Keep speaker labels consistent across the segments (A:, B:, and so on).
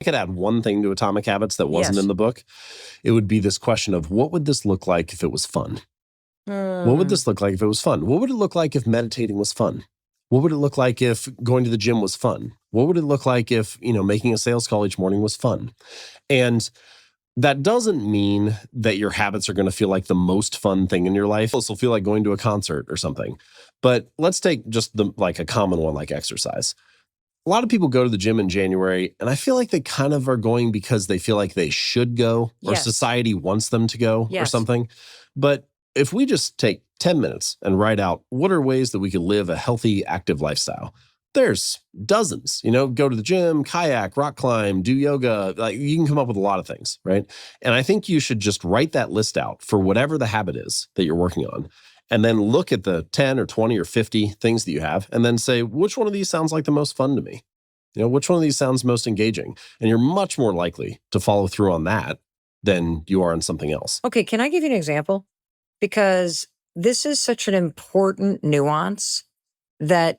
A: I could add one thing to Atomic Habits that wasn't
B: Yes.
A: in the book, it would be this question of what would this look like if it was fun? What would this look like if it was fun? What would it look like if meditating was fun? What would it look like if going to the gym was fun? What would it look like if, making a sales call each morning was fun? And that doesn't mean that your habits are going to feel like the most fun thing in your life. This will feel like going to a concert or something. But let's take just a common one like exercise. A lot of people go to the gym in January, and I feel like they kind of are going because they feel like they should go or
B: Yes.
A: society wants them to go or
B: Yes.
A: something. But if we just take 10 minutes and write out what are ways that we could live a healthy, active lifestyle, there's dozens, go to the gym, kayak, rock climb, do yoga. Like you can come up with a lot of things, right? And I think you should just write that list out for whatever the habit is that you're working on. And then look at the 10 or 20 or 50 things that you have and then say, which one of these sounds like the most fun to me? Which one of these sounds most engaging? And you're much more likely to follow through on that than you are on something else.
B: Okay, can I give you an example? Because this is such an important nuance that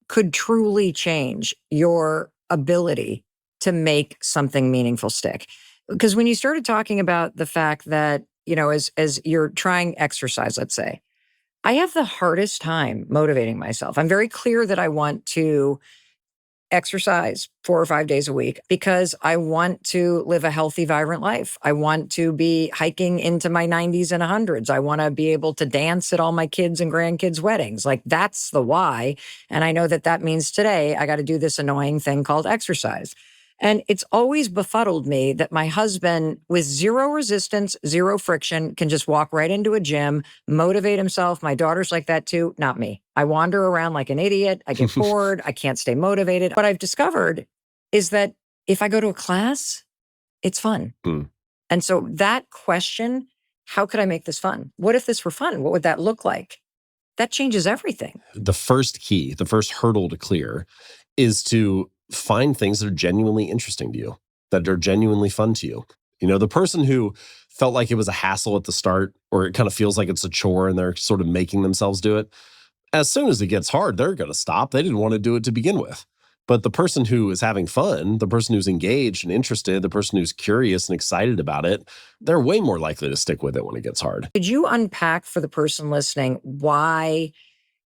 B: could truly change your ability to make something meaningful stick. Because when you started talking about the fact that, as you're trying exercise, let's say, I have the hardest time motivating myself. I'm very clear that I want to exercise 4 or 5 days a week because I want to live a healthy, vibrant life. I want to be hiking into my 90s and 100s. I want to be able to dance at all my kids' and grandkids' weddings. Like that's the why. And I know that that means today I got to do this annoying thing called exercise. And it's always befuddled me that my husband, with zero resistance, zero friction, can just walk right into a gym, motivate himself. My daughter's like that too, not me. I wander around like an idiot. I get bored. I can't stay motivated. What I've discovered is that if I go to a class, it's fun. And so that question, how could I make this fun? What if this were fun? What would that look like? That changes everything.
A: The first key, the first hurdle to clear is to find things that are genuinely interesting to you, that are genuinely fun to you. The person who felt like it was a hassle at the start, or it kind of feels like it's a chore and they're sort of making themselves do it, as soon as it gets hard, they're going to stop. They didn't want to do it to begin with. But the person who is having fun, the person who's engaged and interested, the person who's curious and excited about it, they're way more likely to stick with it when it gets hard.
B: Could you unpack for the person listening why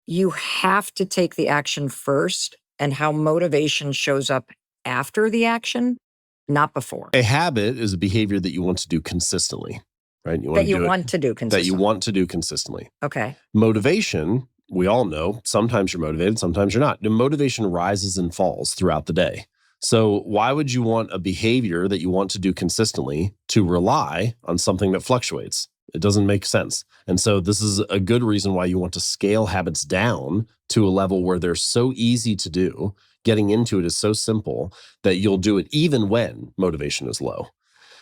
B: you have to take the action first and how motivation shows up after the action, not before?
A: A habit is a behavior that you want to do consistently, right?
B: That you want to do consistently. Okay.
A: Motivation, we all know, sometimes you're motivated, sometimes you're not. The motivation rises and falls throughout the day. So why would you want a behavior that you want to do consistently to rely on something that fluctuates? It doesn't make sense. And so this is a good reason why you want to scale habits down to a level where they're so easy to do. Getting into it is so simple that you'll do it even when motivation is low.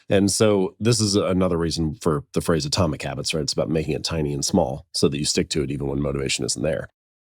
A: And so this is another reason for the phrase Atomic Habits, right? It's about making it tiny and small so that you stick to it even when motivation isn't there.